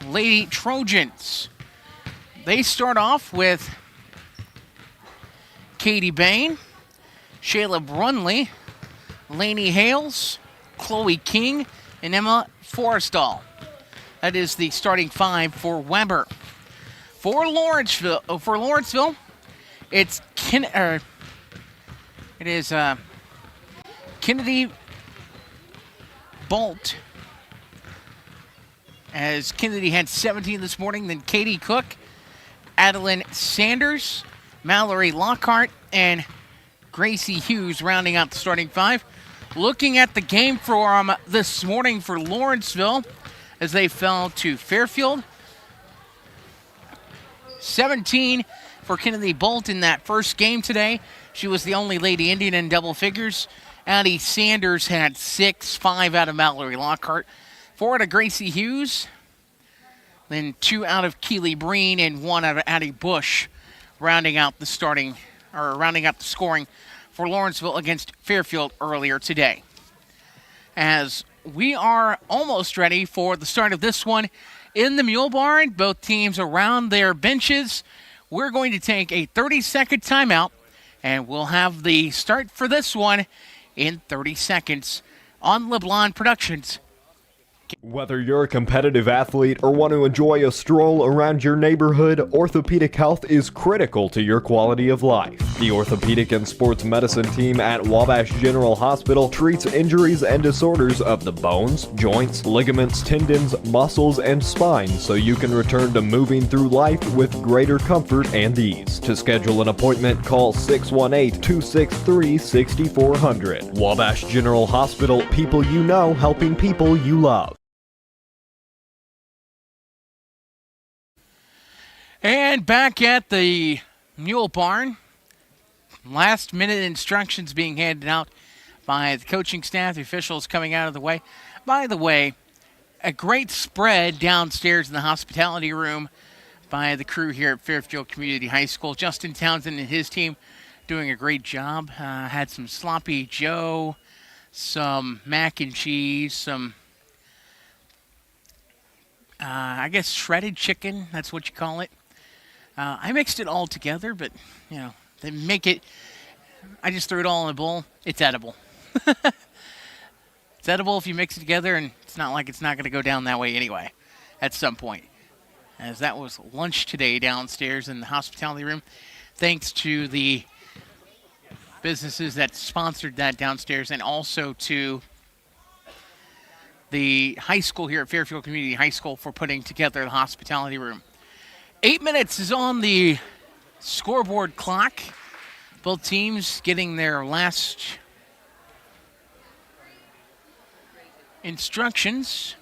Lady Trojans. They start off with Katie Bain, Shayla Brunley, Lainey Hales, Chloe King, and Emma Forrestal. That is the starting five for Weber. For Lawrenceville, it's Kennedy Bolt, as Kennedy had 17 this morning. Then Katie Cook, Adeline Sanders, Mallory Lockhart, and Gracie Hughes rounding out the starting five. Looking at the game for this morning for Lawrenceville, as they fell to Fairfield. 17 for Kennedy Bolt in that first game today. She was the only Lady Indian in double figures. Addie Sanders had 6, 5 out of Mallory Lockhart, 4 out of Gracie Hughes, then 2 out of Keely Breen, and 1 out of Addie Bush, rounding out the scoring for Lawrenceville against Fairfield earlier today. As we are almost ready for the start of this one in the Mule Barn, both teams around their benches. We're going to take a 30-second timeout, and we'll have the start for this one in 30 seconds on LeBlanc Productions. Whether you're a competitive athlete or want to enjoy a stroll around your neighborhood, orthopedic health is critical to your quality of life. The Orthopedic and Sports Medicine team at Wabash General Hospital treats injuries and disorders of the bones, joints, ligaments, tendons, muscles, and spine so you can return to moving through life with greater comfort and ease. To schedule an appointment, call 618-263-6400. Wabash General Hospital, people you know helping people you love. And back at the Mule Barn, last-minute instructions being handed out by the coaching staff, the officials coming out of the way. By the way, a great spread downstairs in the hospitality room by the crew here at Fairfield Community High School. Justin Townsend and his team doing a great job. Had some sloppy joe, some mac and cheese, some I guess shredded chicken, that's what you call it. I mixed it all together, but, you know, they make it, I just threw it all in a bowl. It's edible. It's edible if you mix it together, and it's not like it's not going to go down that way anyway at some point. As that was lunch today downstairs in the hospitality room, thanks to the businesses that sponsored that downstairs, and also to the high school here at Fairfield Community High School for putting together the hospitality room. 8 minutes is on the scoreboard clock. Both teams getting their last instructions.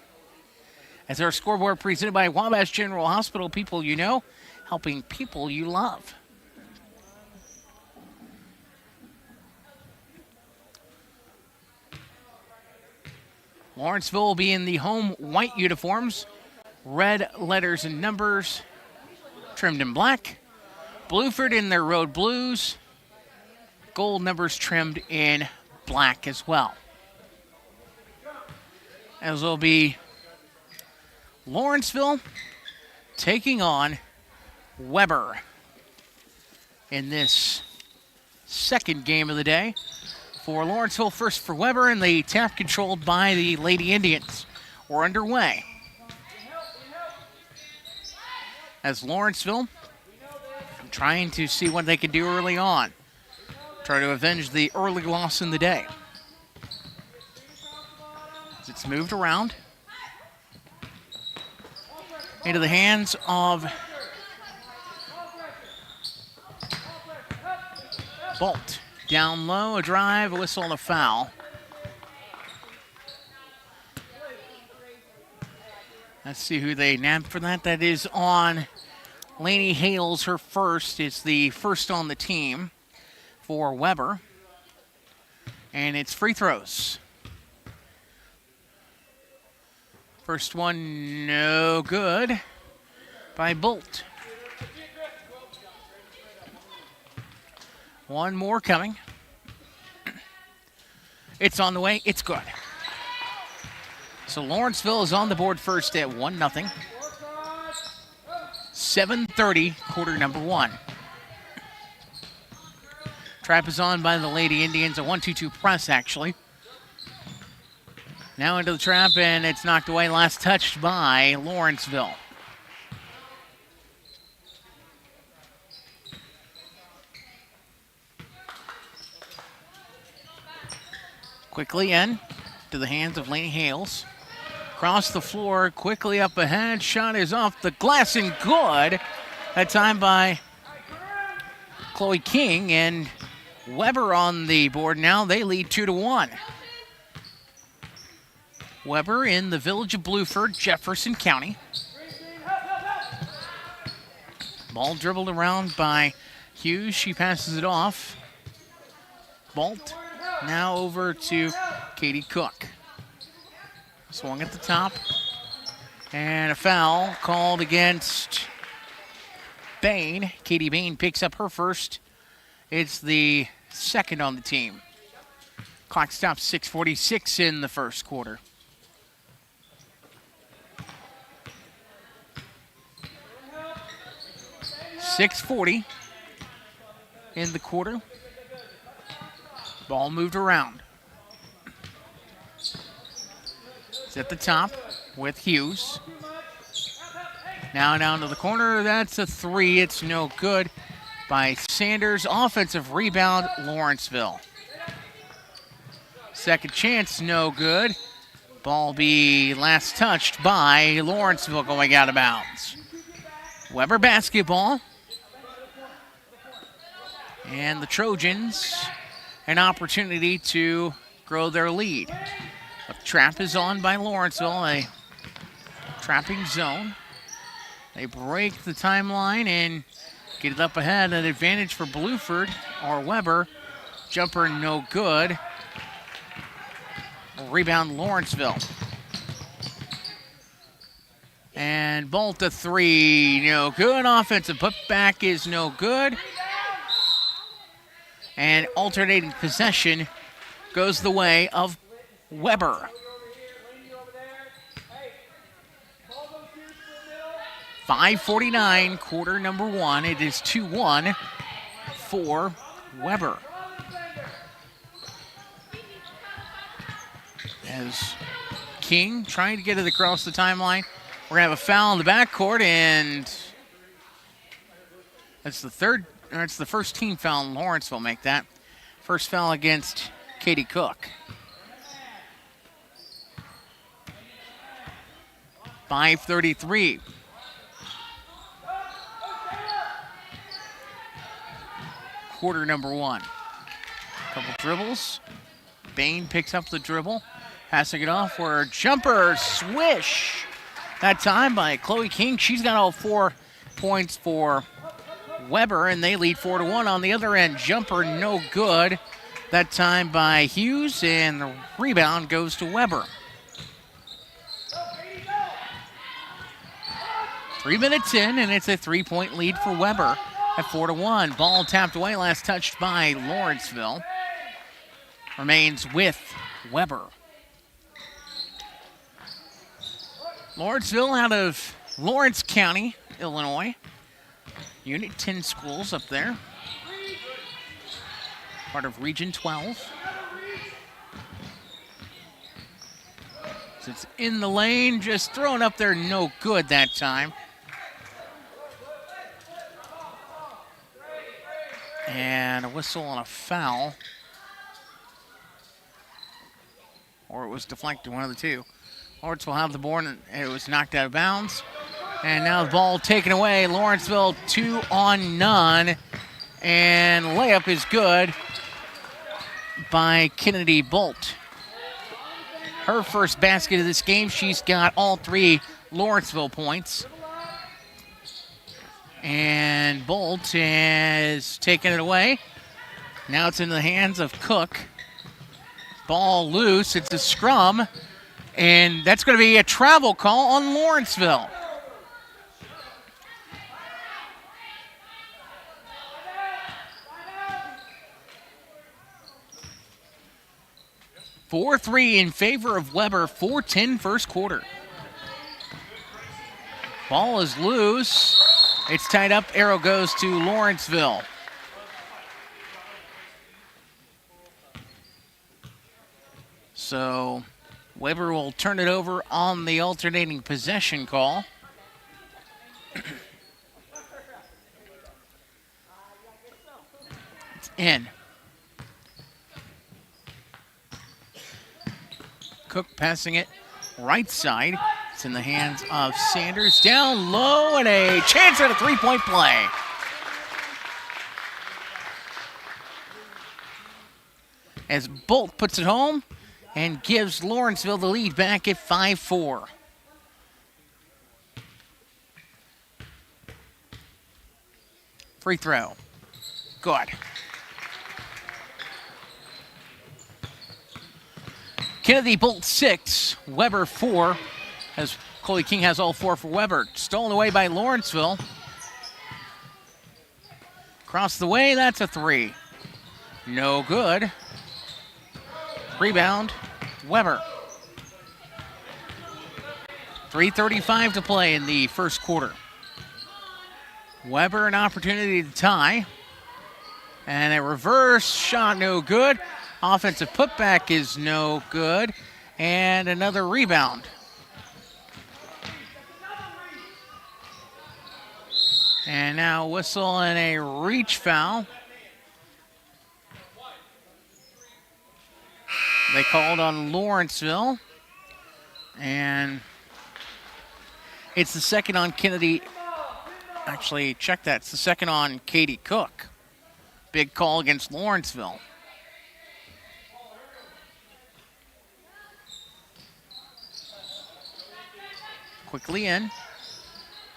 As our scoreboard presented by Wabash General Hospital, people you know, helping people you love. Lawrenceville will be in the home white uniforms, red letters and numbers, trimmed in black. Blueford in their road blues, gold numbers trimmed in black as well. As will be Lawrenceville taking on Weber in this second game of the day. For Lawrenceville, first for Weber, and the tap controlled by the Lady Indians. We're underway. As Lawrenceville trying to see what they can do early on. Try to avenge the early loss in the day. As it's moved around into the hands of Bolt. Down low, a drive, a whistle, and a foul. Let's see who they nabbed for that. That is on Lainey Hales, her first. It's the first on the team for Weber. And it's free throws. First one, no good by Bolt. One more coming. It's on the way. It's good. So Lawrenceville is on the board first at 1-0. 7:30, quarter number 1. Trap is on by the Lady Indians, a 1-2-2 press, actually. Now into the trap, and it's knocked away. Last touched by Lawrenceville. Quickly in to the hands of Laney Hales. Across the floor, quickly up ahead. Shot is off the glass and good. That time by Chloe King, and Weber on the board now. They lead 2-1. Weber in the village of Blueford, Jefferson County. Ball dribbled around by Hughes. She passes it off. Bolt now over to Katie Cook. Swung at the top. And a foul called against Bain. Katie Bain picks up her first. It's the second on the team. Clock stops 6:46 in the first quarter. .640 in the quarter. Ball moved around. It's at the top with Hughes. Now down to the corner. That's a 3. It's no good by Sanders. Offensive rebound, Lawrenceville. Second chance, no good. Ball be last touched by Lawrenceville, going out of bounds. Weber basketball. And the Trojans an opportunity to grow their lead. A trap is on by Lawrenceville, a trapping zone. They break the timeline and get it up ahead. An advantage for Blueford or Weber. Jumper no good. Rebound Lawrenceville. And Bolt a 3, no good. Offensive putback is no good. And alternating possession goes the way of Weber. .549, quarter number 1. It is 2-1 for Weber. As King trying to get it across the timeline. We're going to have a foul in the backcourt, and that's the first team foul. Lawrence will make that. First foul against Katie Cook. .533. Quarter number 1. Couple dribbles. Bain picks up the dribble. Passing it off for a jumper. Swish. That time by Chloe King. She's got all 4 points for Weber, and they lead 4-1 on the other end. Jumper no good. That time by Hughes, and the rebound goes to Weber. 3 minutes in, and it's a 3-point lead for Weber at 4-1. Ball tapped away, last touched by Lawrenceville. Remains with Weber. Lawrenceville out of Lawrence County, Illinois. Unit 10 schools up there. Part of Region 12. So it's in the lane, just thrown up there, no good that time. And a whistle and a foul. Or it was deflected, one of the two. Lawrence will have the board, and it was knocked out of bounds. And now the ball taken away. Lawrenceville 2 on none. And layup is good by Kennedy Bolt. Her first basket of this game. She's got all 3 Lawrenceville points. And Bolt has taken it away. Now it's in the hands of Cook. Ball loose. It's a scrum. And that's going to be a travel call on Lawrenceville. .4-3 in favor of Weber. 4:10 first quarter. Ball is loose. It's tied up. Arrow goes to Lawrenceville. So Weber will turn it over on the alternating possession call. It's in. Cook passing it right side. It's in the hands of Sanders. Down low and a chance at a three-point play. As Bolt puts it home and gives Lawrenceville the lead back at 5-4. Free throw. Good. Kennedy Bolt 6, Weber 4, as Chloe King has all 4 for Weber. Stolen away by Lawrenceville. Across the way, that's a 3. No good. Rebound, Weber. 3:35 to play in the first quarter. Weber an opportunity to tie. And a reverse shot, no good. Offensive putback is no good. And another rebound. And now whistle and a reach foul. They called on Lawrenceville. And it's the second on Kennedy. Actually, check that. It's the second on Katie Cook. Big call against Lawrenceville. Quickly in.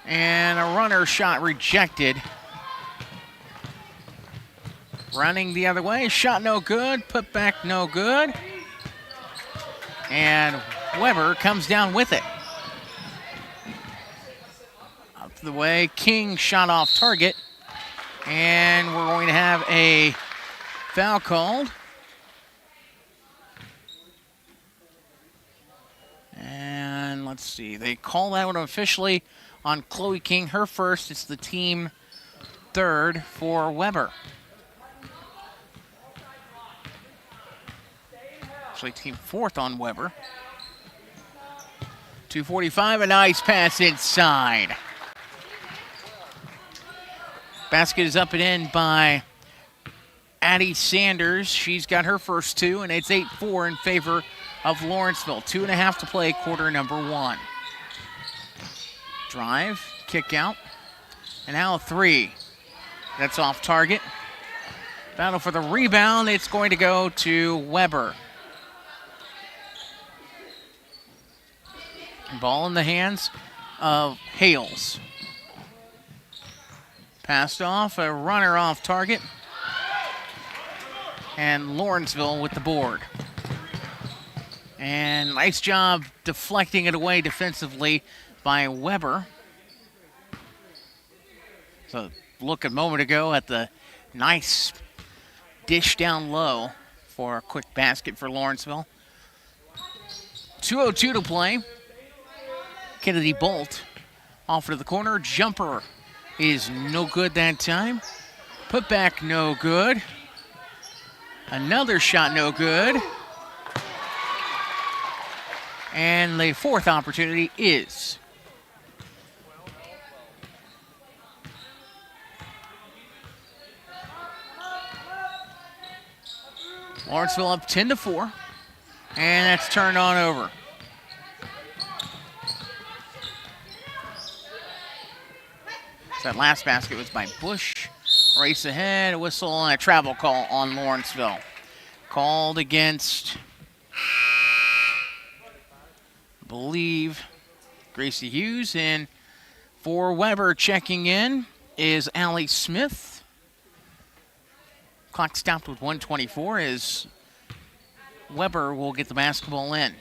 And a runner shot rejected. Running the other way. Shot no good. Put back no good. And Weber comes down with it. Up the way. King shot off target. And we're going to have a foul called. And let's see. They call that one officially on Chloe King. Her first. It's the team third for Weber. Actually, team fourth on Weber. 2:45, a nice pass inside. Basket is up and in by Addie Sanders. She's got her first 2, and it's 8-4 in favor of Lawrenceville. 2.5 to play, quarter number 1. Drive, kick out, and now a 3. That's off target. Battle for the rebound. It's going to go to Weber. Ball in the hands of Hales. Passed off, a runner off target. And Lawrenceville with the board. And nice job deflecting it away defensively by Weber. So look a moment ago at the nice dish down low for a quick basket for Lawrenceville. 2:02 to play. Kennedy Bolt off to the corner. Jumper is no good that time. Put back no good. Another shot no good. And the fourth opportunity is. Lawrenceville up 10-4. And that's turned on over. That last basket was by Bush. Race ahead, a whistle, and a travel call on Lawrenceville. Called against, I believe, Gracie Hughes. And for Weber checking in is Allie Smith. Clock stopped with 1:24 as Weber will get the basketball in.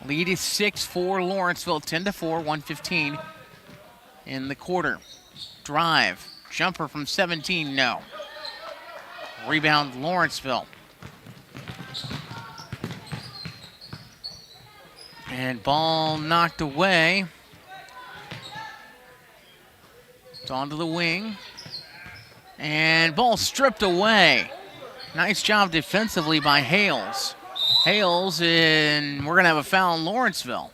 Lead is 6 for Lawrenceville, 10-4, 1:15 in the quarter. Drive. Jumper from 17, no. Rebound, Lawrenceville. And ball knocked away It's onto the wing. And ball stripped away. Nice job defensively by Hales. Hales, and we're going to have a foul in Lawrenceville.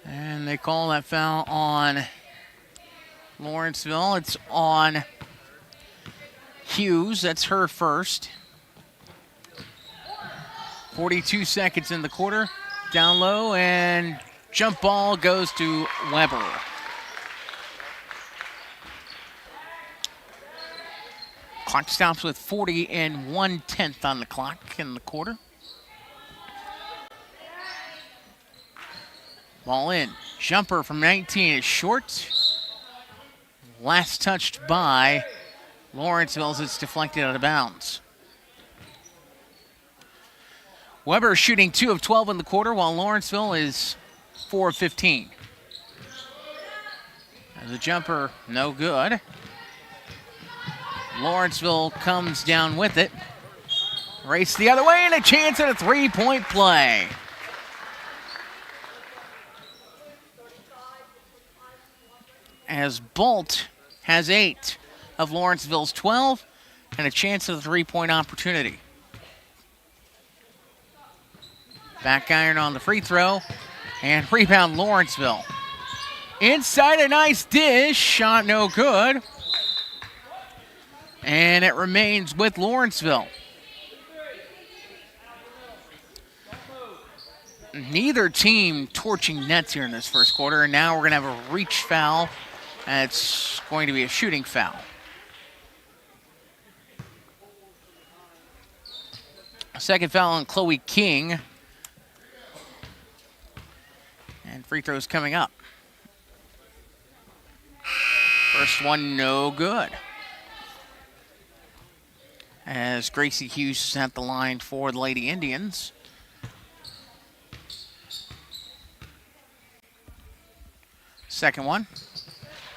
And they call that foul on Lawrenceville. It's on Hughes. That's her first. 42 seconds in the quarter. Down low, and jump ball goes to Weber. Clock stops with 40 and 1/10 on the clock in the quarter. Ball in. Jumper from 19 is short. Last touched by Lawrenceville as it's deflected out of bounds. Weber shooting 2 of 12 in the quarter, while Lawrenceville is 4 of 15. And the jumper, no good. Lawrenceville comes down with it. Race the other way, and a chance at a three-point play. As Bolt has 8 of Lawrenceville's 12, and a chance at a three-point opportunity. Back iron on the free throw, and rebound Lawrenceville. Inside, a nice dish, shot no good. And it remains with Lawrenceville. Neither team torching nets here in this first quarter, and now we're going to have a reach foul, and it's going to be a shooting foul. Second foul on Chloe King. And free throws coming up. First one, no good. As Gracie Hughes is at the line for the Lady Indians. Second one,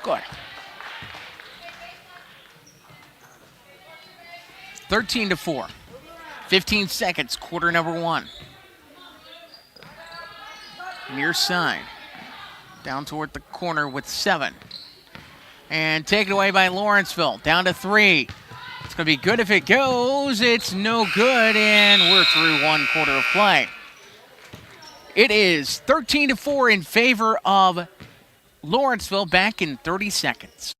good. 13-4. 15 seconds, quarter number 1. Near side. Down toward the corner with 7. And taken away by Lawrenceville. Down to 3. It's going to be good if it goes. It's no good, and we're through 1 quarter of play. It is 13-4 in favor of Lawrenceville, back in 30 seconds.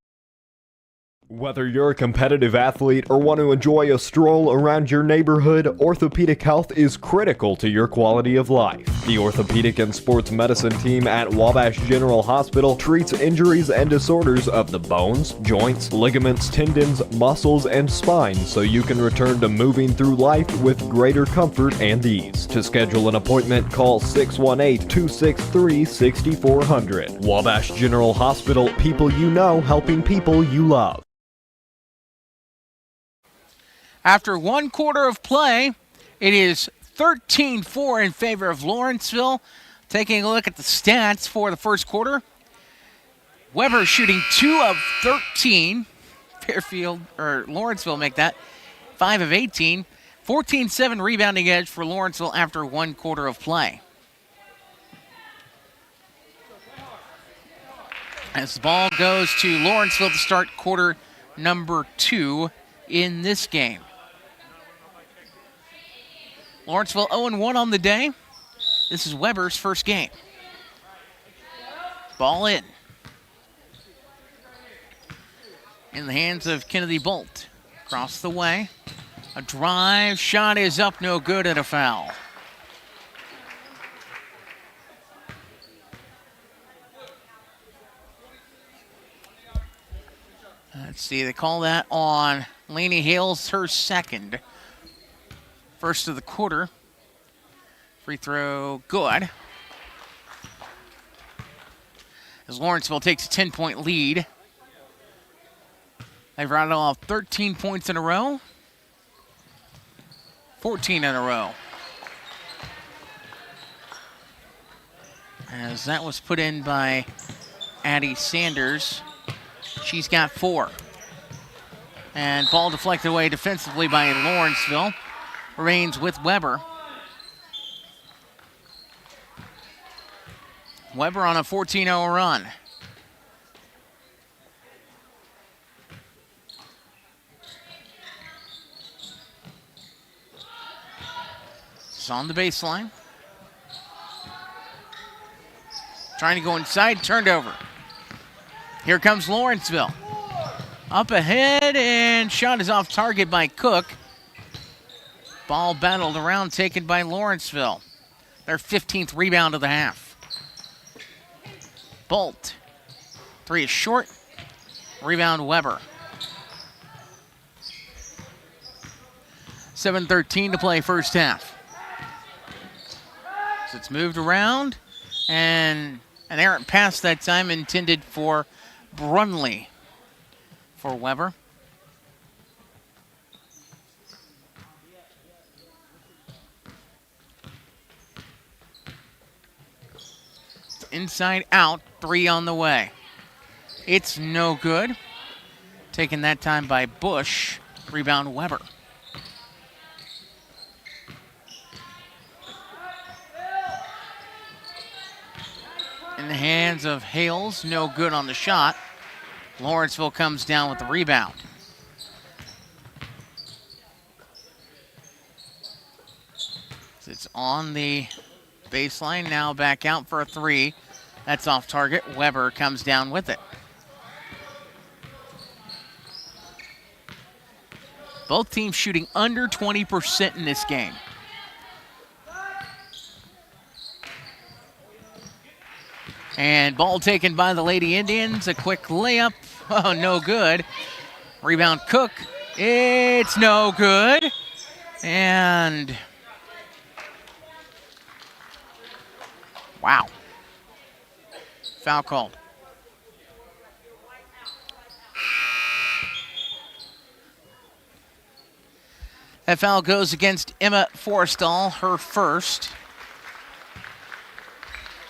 Whether you're a competitive athlete or want to enjoy a stroll around your neighborhood, orthopedic health is critical to your quality of life. The orthopedic and sports medicine team at Wabash General Hospital treats injuries and disorders of the bones, joints, ligaments, tendons, muscles, and spine so you can return to moving through life with greater comfort and ease. To schedule an appointment, call 618-263-6400. Wabash General Hospital, people you know helping people you love. After 1 quarter of play, it is 13-4 in favor of Lawrenceville. Taking a look at the stats for the first quarter. Weber shooting 2 of 13. Fairfield, or Lawrenceville make that 5 of 18. 14-7 rebounding edge for Lawrenceville after 1 quarter of play. As the ball goes to Lawrenceville to start quarter number 2 in this game. Lawrenceville 0-1 on the day. This is Weber's first game. Ball in. In the hands of Kennedy Bolt. Across the way. A drive. Shot is up, no good, and a foul. Let's see, they call that on Lainey Hales, her second. First of the quarter. Free throw, good. As Lawrenceville takes a 10-point lead. They've rattled off 13 points in a row. 14 in a row. As that was put in by Addie Sanders. She's got 4. And ball deflected away defensively by Lawrenceville. remains with Weber. Weber on a 14-0 run. It's on the baseline. Trying to go inside, turned over. Here comes Lawrenceville. Up ahead, and shot is off target by Cook. Ball battled around, taken by Lawrenceville. Their 15th rebound of the half. Bolt. 3 is short. Rebound Weber. 7:13 to play first half. So it's moved around, and an errant pass that time intended for Brunley for Weber. Inside out, 3 on the way. It's no good. Taken that time by Bush. Rebound Weber. In the hands of Hales, no good on the shot. Lawrenceville comes down with the rebound. It's on the baseline, now back out for a 3. That's off target. Weber comes down with it. Both teams shooting under 20% in this game. And ball taken by the Lady Indians. A quick layup. Oh, no good. Rebound Cook. It's no good. And wow. Foul called. That foul goes against Emma Forrestal, her first.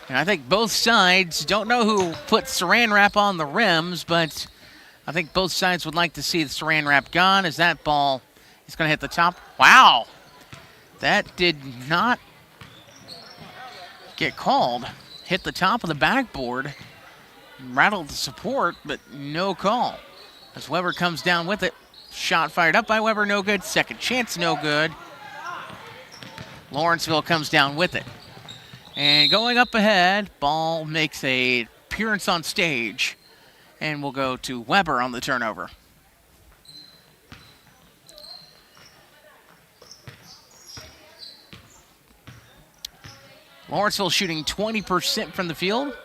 And I think both sides don't know who put saran wrap on the rims, but I think both sides would like to see the saran wrap gone as that ball is going to hit the top. Wow. That did not get called. Hit the top of the backboard, rattled the support, but no call. As Weber comes down with it. Shot fired up by Weber, no good. Second chance, no good. Lawrenceville comes down with it. And going up ahead, ball makes an appearance on stage. And we'll go to Weber on the turnover. Lawrenceville shooting 20% from the field.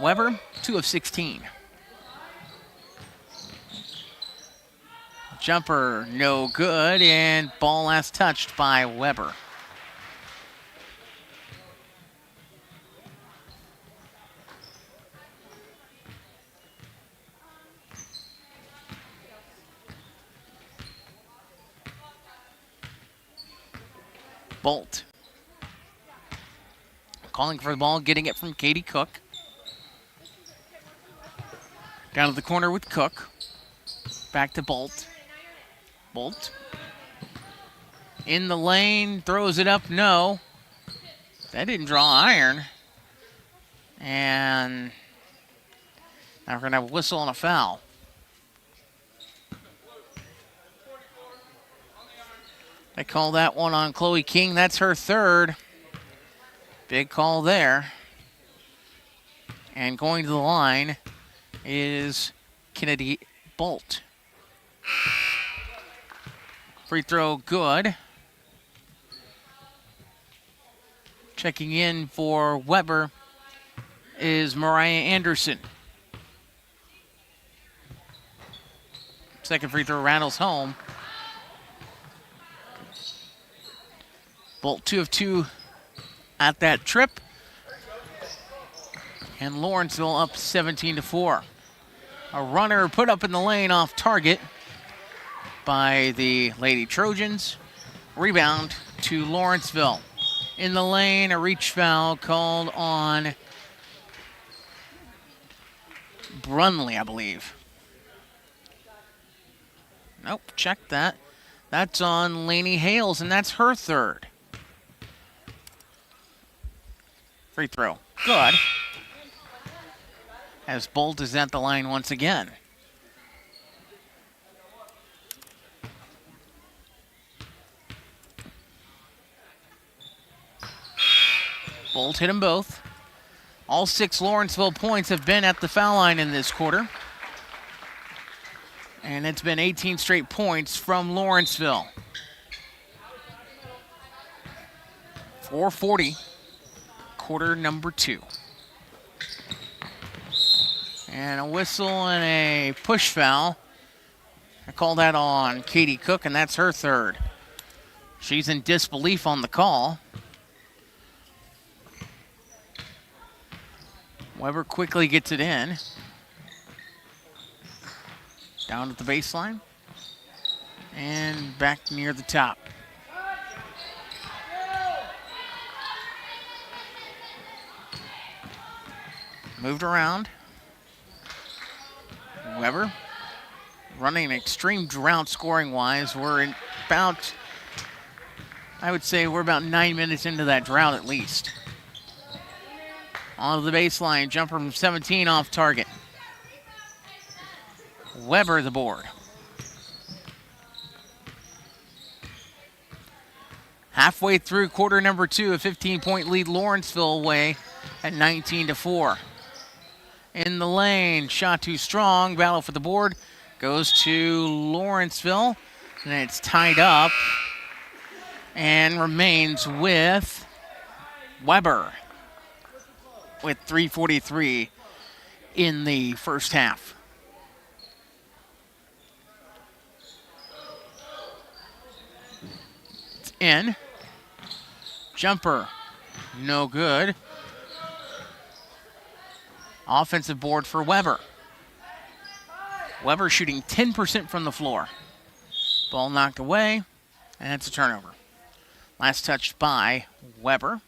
Weber, 2 of 16. Jumper, no good, and ball last touched by Weber. Bolt. Calling for the ball, getting it from Katie Cook. Down to the corner with Cook. Back to Bolt. Bolt. In the lane, throws it up, no. That didn't draw iron. And now we're going to have a whistle and a foul. They call that one on Chloe King. That's her third. Big call there. And going to the line is Kennedy Bolt. Free throw good. Checking in for Weber is Mariah Anderson. Second free throw rattles home. Bolt 2 of 2 at that trip. And Lawrenceville up 17-4. A runner put up in the lane off target by the Lady Trojans. Rebound to Lawrenceville. In the lane, a reach foul called on Brunley, I believe. Nope, check that. That's on Lainey Hales, and that's her third. Free throw. Good. As Bolt is at the line once again. Bolt hit them both. All 6 Lawrenceville points have been at the foul line in this quarter. And it's been 18 straight points from Lawrenceville. 4:40, quarter number 2. And a whistle and a push foul. I call that on Katie Cook, and that's her third. She's in disbelief on the call. Weber quickly gets it in. Down at the baseline. And back near the top. Moved around. Weber running an extreme drought scoring-wise. We're about, I would say we're about 9 minutes into that drought at least. Onto the baseline, jumper from 17 off target. Weber the board. Halfway through quarter number 2, a 15-point lead Lawrenceville away at 19-4. In the lane, shot too strong, battle for the board. Goes to Lawrenceville, and it's tied up and remains with Weber with 3:43 in the first half. It's in. Jumper, no good. Offensive board for Weber. Weber shooting 10% from the floor. Ball knocked away, and it's a turnover. Last touched by Weber.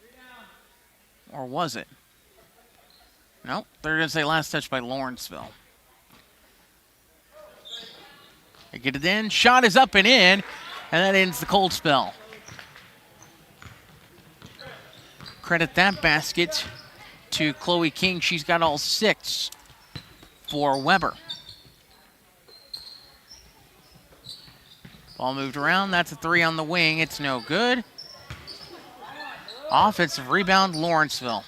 Or was it? No, they're going to say last touch by Lawrenceville. They get it in. Shot is up and in, and that ends the cold spell. Credit that basket to Chloe King. She's got all 6 for Weber. Ball moved around. That's a 3 on the wing. It's no good. Offensive rebound, Lawrenceville.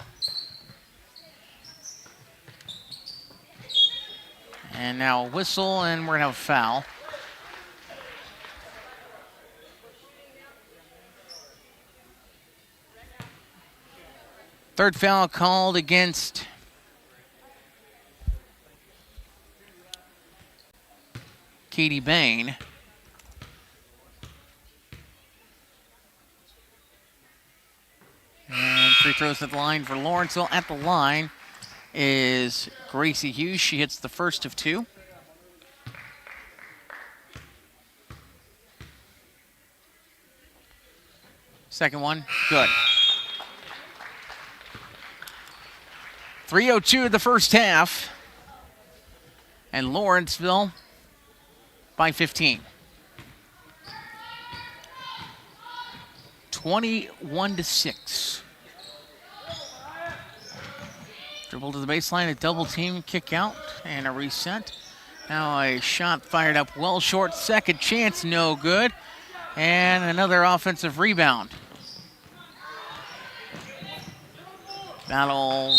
And now a whistle, and we're going to have a foul. Third foul called against Katie Bain. And free throws at the line for Lawrenceville. At the line is Gracie Hughes. She hits the first of 2. Second one, good. 3:02 of the first half. And Lawrenceville by 15. 21-6. Dribble to the baseline, a double team, kick out, and a reset. Now a shot fired up well short. Second chance, no good. And another offensive rebound. Battle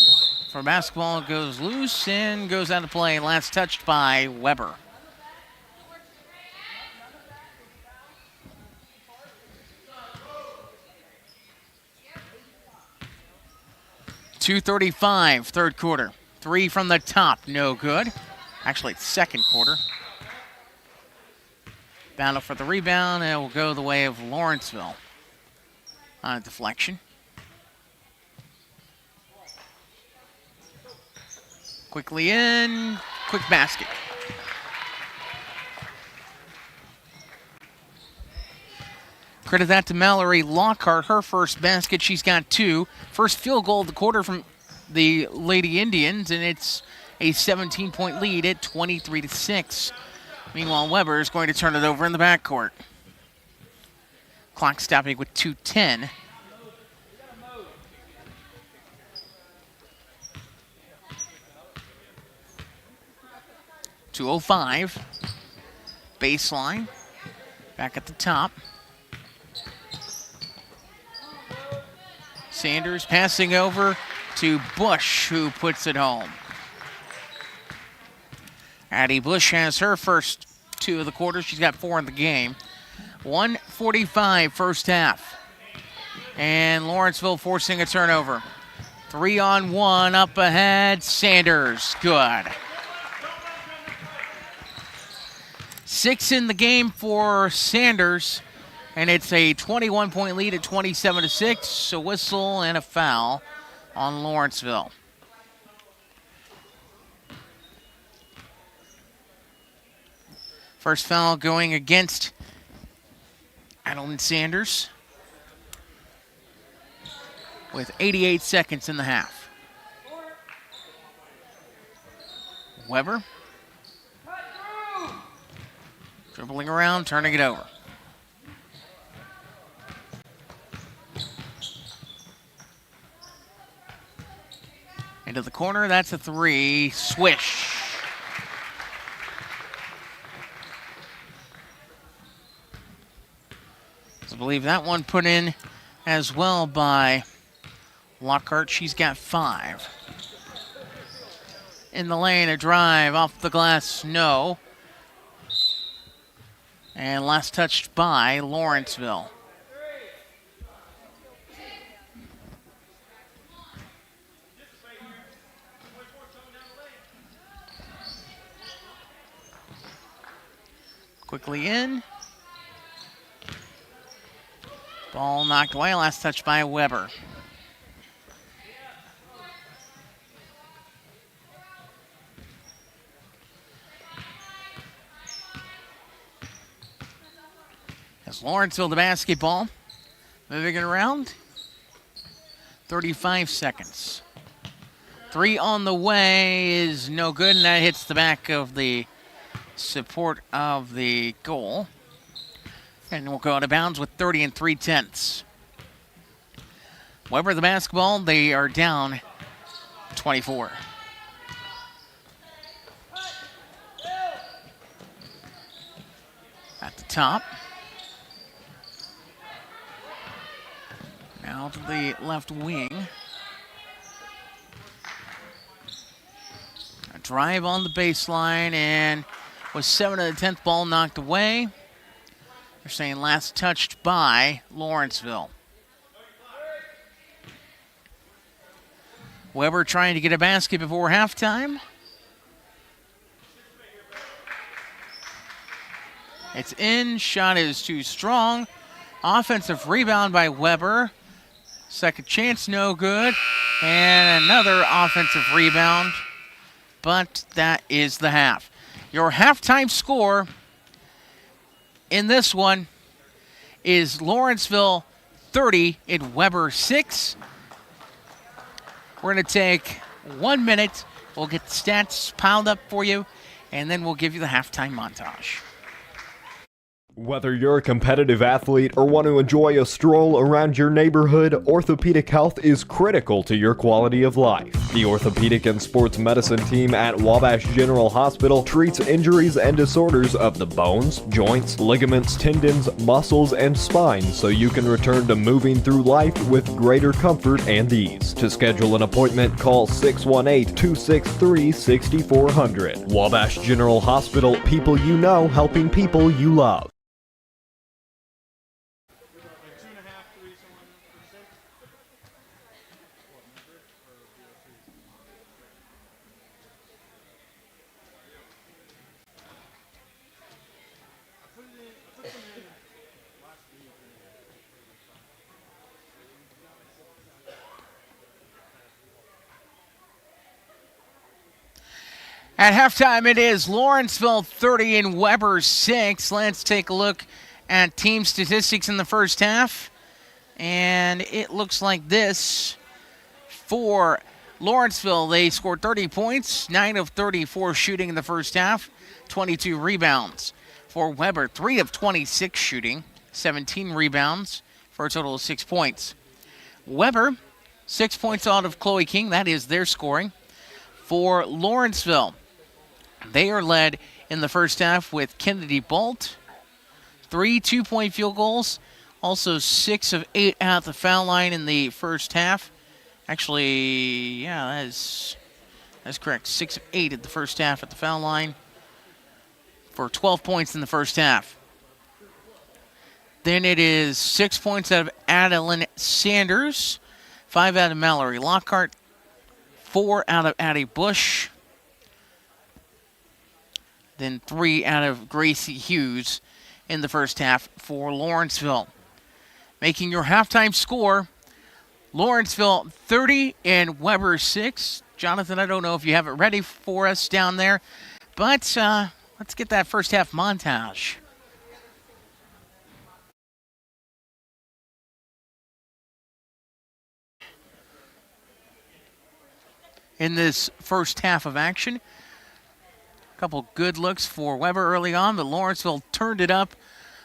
for basketball goes loose and goes out of play. Last touched by Weber. .235, third quarter. 3 from the top, no good. Actually, it's second quarter. Battle for the rebound, and it will go the way of Lawrenceville on a deflection. Quickly in, quick basket. Credit that to Mallory Lockhart, her first basket. She's got 2. First field goal of the quarter from the Lady Indians, and it's a 17-point lead at 23-6. Meanwhile, Weber is going to turn it over in the backcourt. Clock stopping with 2:10. .205. Baseline. Back at the top. Sanders passing over to Bush, who puts it home. Addie Bush has her first 2 of the quarter. She's got 4 in the game. 1:45 first half. And Lawrenceville forcing a turnover. 3-on-1 up ahead. Sanders, good. 6 in the game for Sanders, and it's a 21-point lead at 27-6. A whistle and a foul on Lawrenceville. First foul going against Adeline Sanders with 88 seconds in the half. Weber dribbling around, turning it over. Into the corner, that's a 3. Swish. I believe that one put in as well by Lockhart. She's got 5. In the lane, a drive off the glass, no. And last touched by Lawrenceville. Quickly in. Ball knocked away, last touch by Weber. As Lawrenceville the basketball, moving it around. 35 seconds. 3 on the way is no good, and that hits the back of the support of the goal. And we'll go out of bounds with 30 3/10. Weber the basketball, they are down 24. At the top. Now to the left wing. A drive on the baseline, and was 7 of the 10th ball knocked away. They're saying last touched by Lawrenceville. Weber trying to get a basket before halftime. It's in, shot is too strong. Offensive rebound by Weber. Second chance, no good. And another offensive rebound. But that is the half. Your halftime score in this one is Lawrenceville 30 and Weber 6. We're going to take 1 minute. We'll get the stats piled up for you, and then we'll give you the halftime montage. Whether you're a competitive athlete or want to enjoy a stroll around your neighborhood, orthopedic health is critical to your quality of life. The orthopedic and sports medicine team at Wabash General Hospital treats injuries and disorders of the bones, joints, ligaments, tendons, muscles, and spine so you can return to moving through life with greater comfort and ease. To schedule an appointment, call 618-263-6400. Wabash General Hospital, people you know helping people you love. At halftime, it is Lawrenceville 30 and Weber 6. Let's take a look at team statistics in the first half. And it looks like this. For Lawrenceville, they scored 30 points, 9 of 34 shooting in the first half, 22 rebounds. For Weber, 3 of 26 shooting, 17 rebounds for a total of 6 points. Weber, 6 points out of Chloe King. That is their scoring. For Lawrenceville, they are led in the first half with Kennedy Bolt. 3 2-point field goals. Also 6 of 8 at the foul line in the first half. Actually, yeah, that's correct. 6 of 8 at the first half at the foul line for 12 points in the first half. Then it is 6 points out of Adeline Sanders, 5 out of Mallory Lockhart, 4 out of Addie Bush, then 3 out of Gracie Hughes in the first half for Lawrenceville. Making your halftime score, Lawrenceville 30 and Weber 6. Jonathan, I don't know if you have it ready for us down there, but let's get that first half montage. In this first half of action, a couple good looks for Weber early on, but Lawrenceville turned it up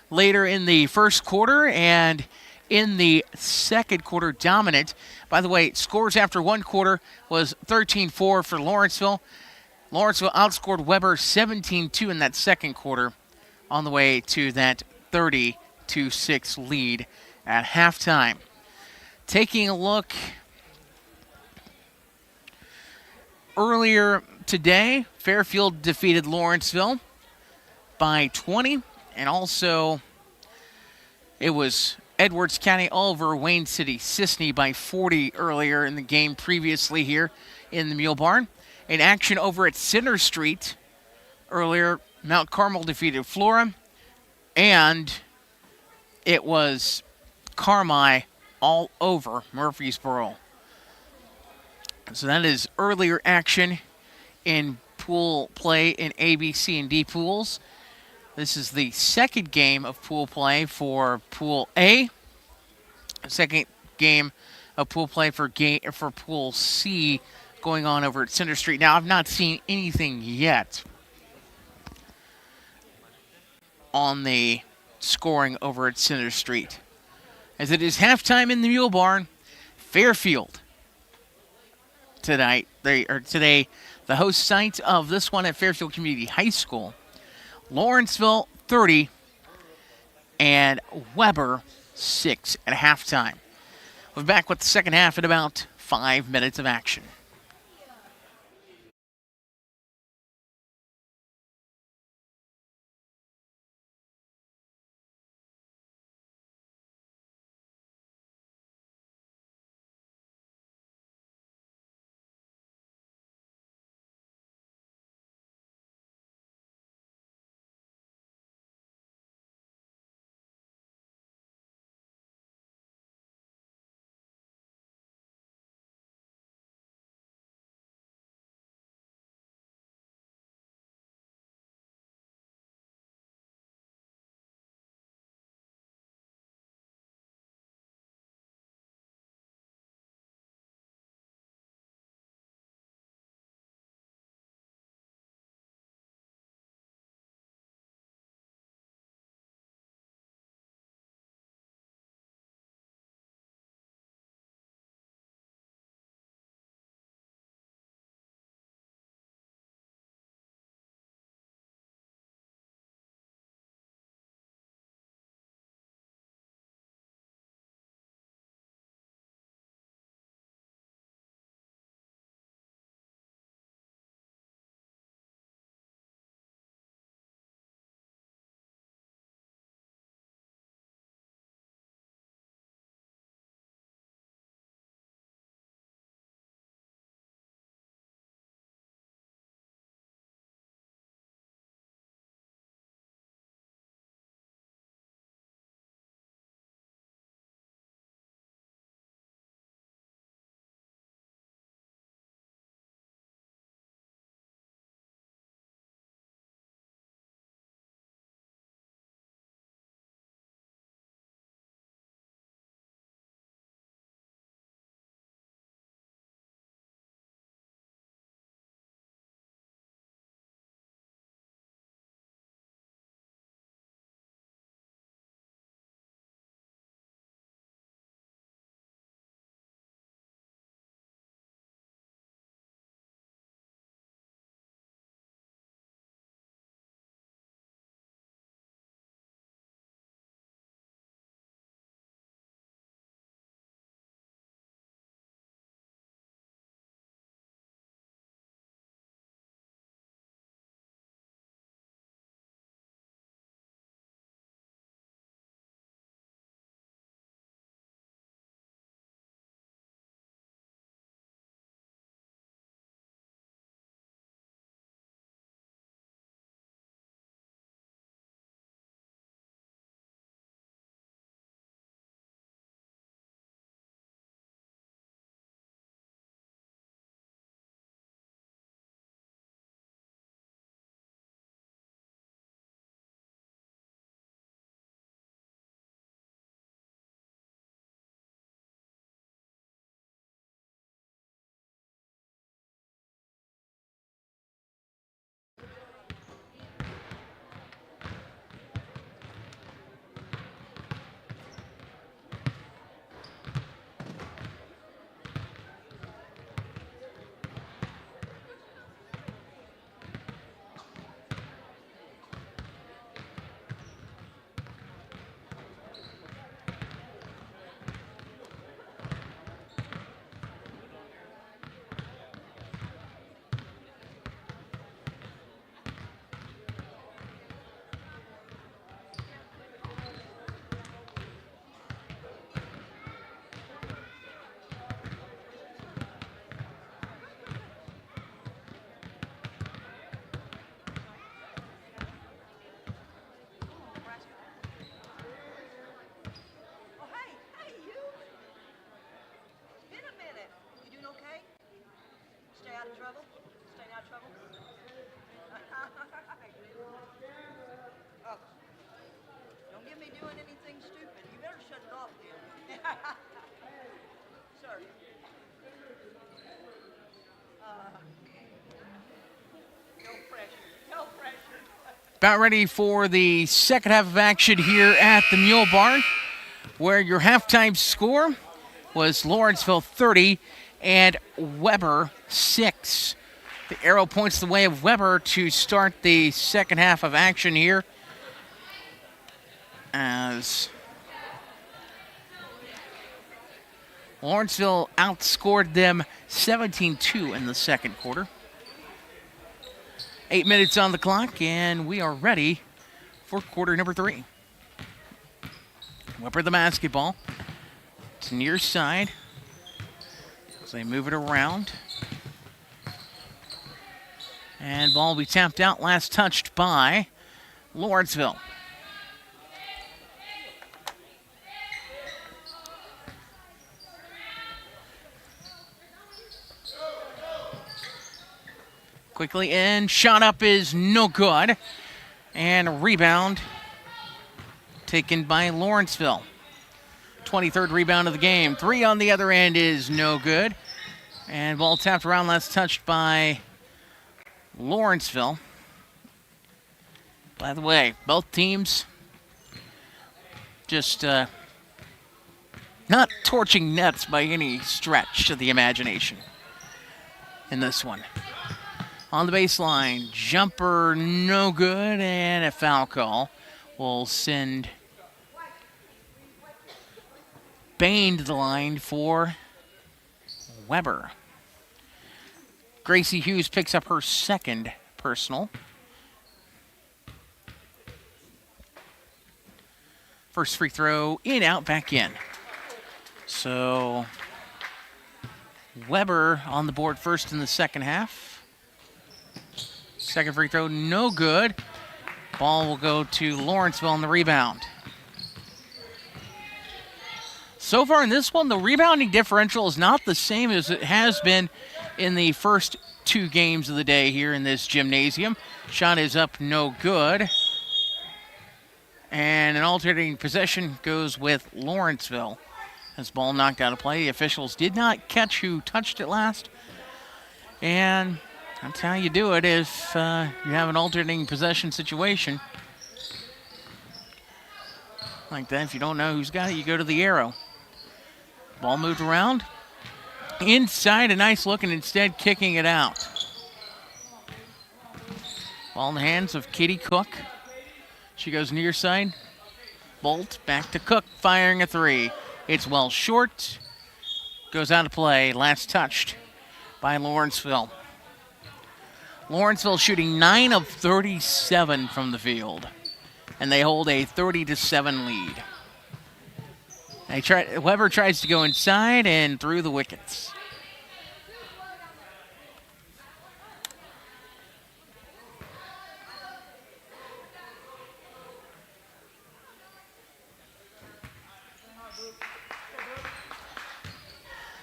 later in the first quarter and in the second quarter dominant. By the way, scores after one quarter was 13-4 for Lawrenceville. Lawrenceville outscored Weber 17-2 in that second quarter on the way to that 30-6 lead at halftime. Taking a look earlier today, Fairfield defeated Lawrenceville by 20, and also it was Edwards County over Wayne City Sisney by 40 earlier in the game previously here in the Mule Barn. In action over at Center Street earlier, Mount Carmel defeated Flora, and it was Carmi all over Murfreesboro. So that is earlier action in pool play in A, B, C, and D pools. This is the second game of pool play for Pool A. Second game of pool play for Pool C going on over at Center Street. Now, I've not seen anything yet on the scoring over at Center Street. As it is halftime in the Mule Barn, Fairfield today, the host site of this one at Fairfield Community High School. Lawrenceville 30 and Weber 6 at halftime. We'll be back with the second half in about 5 minutes of action. About ready for the second half of action here at the Mule Barn, where your halftime score was Lawrenceville 30 and Weber 6. The arrow points the way of Weber to start the second half of action here, as Lawrenceville outscored them 17-2 in the second quarter. 8 minutes on the clock, and we are ready for quarter number 3. Weber the basketball. It's near side as they move it around. And ball will be tapped out, last touched by Lawrenceville. Quickly in, shot up is no good. And a rebound taken by Lawrenceville. 23rd rebound of the game. 3 on the other end is no good. And ball tapped around, last touched by Lawrenceville. By the way, both teams just not torching nets by any stretch of the imagination in this one. On the baseline, jumper no good, and a foul call will send Bain to the line for Weber. Gracie Hughes picks up her second personal. First free throw, in, out, back in. So Weber on the board first in the second half. Second free throw, no good. Ball will go to Lawrenceville on the rebound. So far in this one, the rebounding differential is not the same as it has been in the first 2 games of the day here in this gymnasium. Shot is up, no good. And an alternating possession goes with Lawrenceville. As ball knocked out of play, the officials did not catch who touched it last. And that's how you do it if you have an alternating possession situation. Like that, if you don't know who's got it, you go to the arrow. Ball moved around. Inside, a nice look, and instead kicking it out. Ball in the hands of Katie Cook. She goes near side. Bolt back to Cook, firing a 3. It's well short. Goes out of play. Last touched by Lawrenceville. Lawrenceville shooting 9 of 37 from the field, and they hold a 30-7 lead. Weber tries to go inside and through the wickets.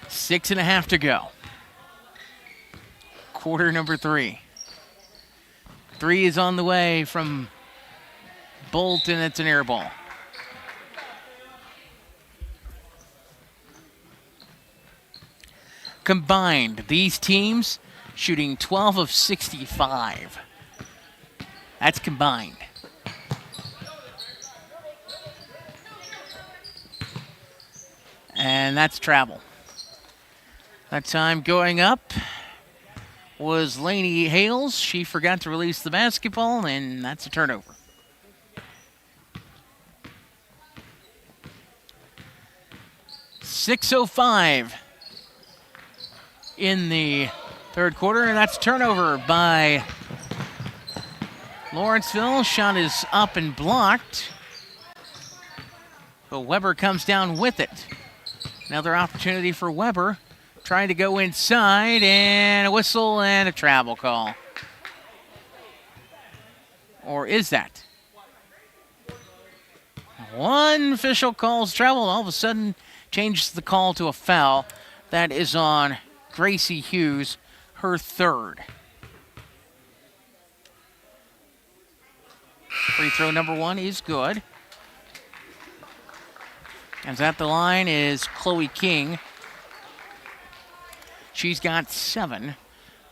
Six and a half to go. Quarter number 3. 3 is on the way from Bolt, and it's an air ball. Combined, these teams shooting 12 of 65. That's combined. And that's travel. That time going up was Lainey Hales. She forgot to release the basketball, and that's a turnover. .6:05 in the third quarter, and that's a turnover by Lawrenceville. Shot is up and blocked, but Weber comes down with it. Another opportunity for Weber. Trying to go inside, and a whistle and a travel call. Or is that? One official calls travel, and all of a sudden changes the call to a foul. That is on Gracie Hughes, her 3rd. Free throw number 1 is good. As at the line is Chloe King. She's got 7.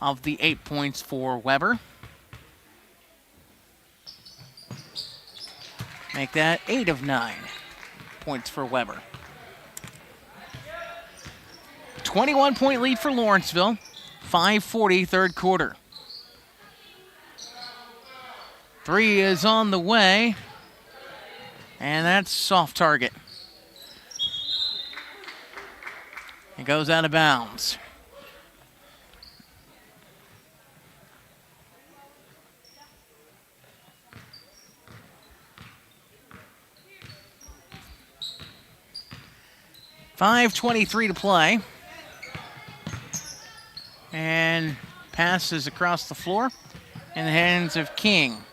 of the 8 points for Weber. Make that 8 of 9 points for Weber. 21-point lead for Lawrenceville. 5:40 third quarter. 3 is on the way. And that's soft target. It goes out of bounds. .5:23 to play. And passes across the floor in the hands of King.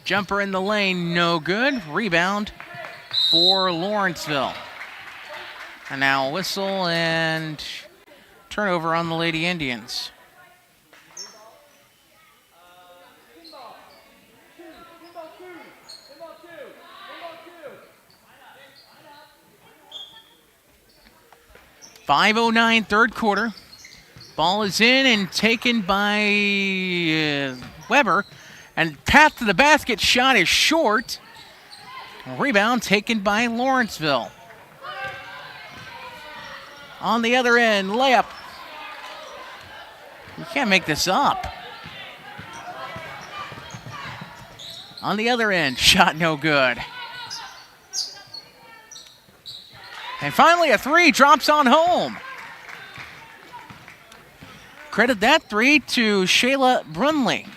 Jumper in the lane, no good. Rebound for Lawrenceville. And now a whistle and turnover on the Lady Indians. .509 third quarter. Ball is in and taken by Weber. And path to the basket, shot is short. Rebound taken by Lawrenceville. On the other end, layup. You can't make this up. On the other end, shot no good. And finally a 3 drops on home. Credit that 3 to Shayla Brunley.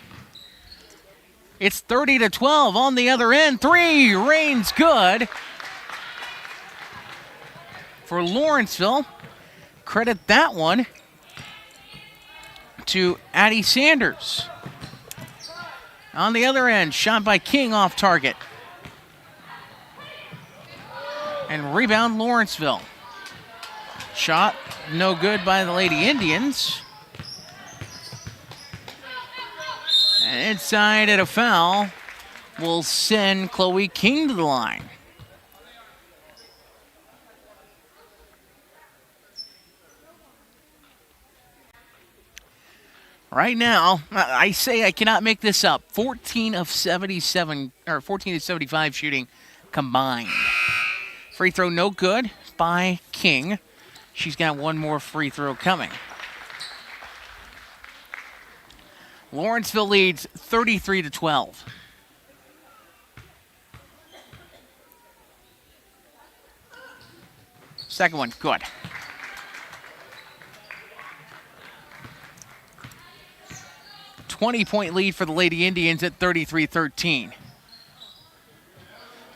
It's 30-12 on the other end. 3 rains good for Lawrenceville. Credit that one to Addie Sanders. On the other end, shot by King off target. And rebound Lawrenceville. Shot no good by the Lady Indians. And inside at a foul will send Chloe King to the line. Right now, I say I cannot make this up. 14 of 77 or 14 of 75 shooting combined. Free throw no good by King. She's got one more free throw coming. Lawrenceville leads 33-12. Second one, good. .20 lead for the Lady Indians at 33-13.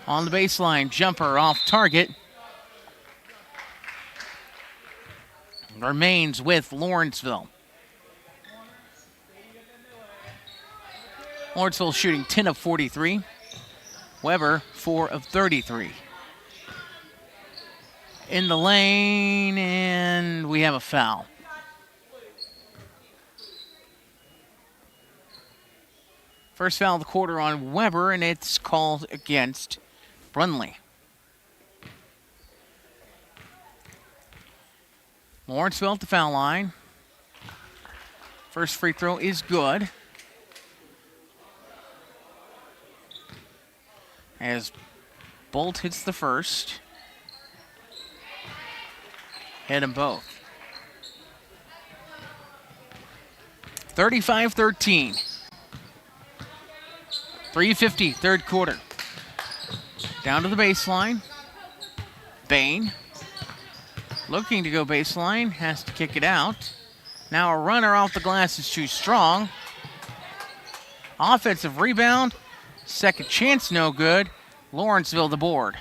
On the baseline, jumper off target. Remains with Lawrenceville. Lawrenceville shooting 10 of 43. Weber, 4 of 33. In the lane, and we have a foul. First foul of the quarter on Weber, and it's called against Brunley. Lawrenceville at the foul line. First free throw is good. As Bolt hits the first. Hit them both. 35-13. 3:50, third quarter. Down to the baseline. Bain. Looking to go baseline. Has to kick it out. Now a runner off the glass is too strong. Offensive rebound. Second chance, no good. Lawrenceville the board.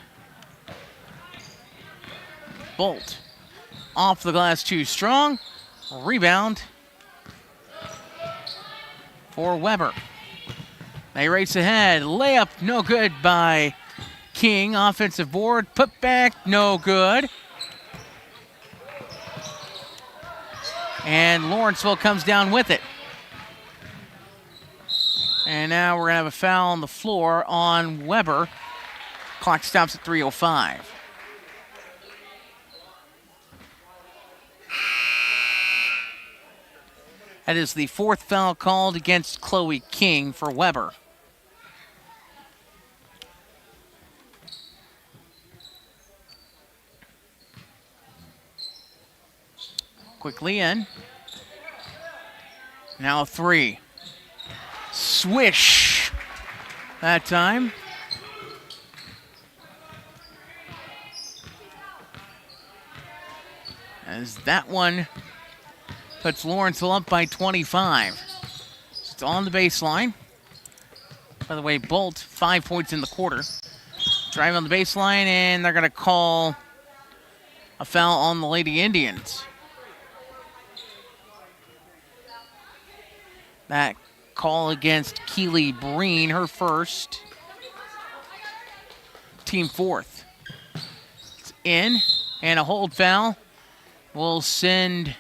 Bolt. Off the glass, too strong. Rebound for Weber. They race ahead. Layup, no good by King. Offensive board. Put back, no good. And Lawrenceville comes down with it. And now we're going to have a foul on the floor on Weber. Clock stops at 3:05. That is the fourth foul called against Chloe King for Weber. Quickly in. Now 3. Swish that time. As that one puts Lawrenceville up by 25. It's on the baseline. By the way, Bolt, 5 points in the quarter. Drive on the baseline, and they're going to call a foul on the Lady Indians. That call against Keely Breen, her first. Team fourth. It's in, and a hold foul will send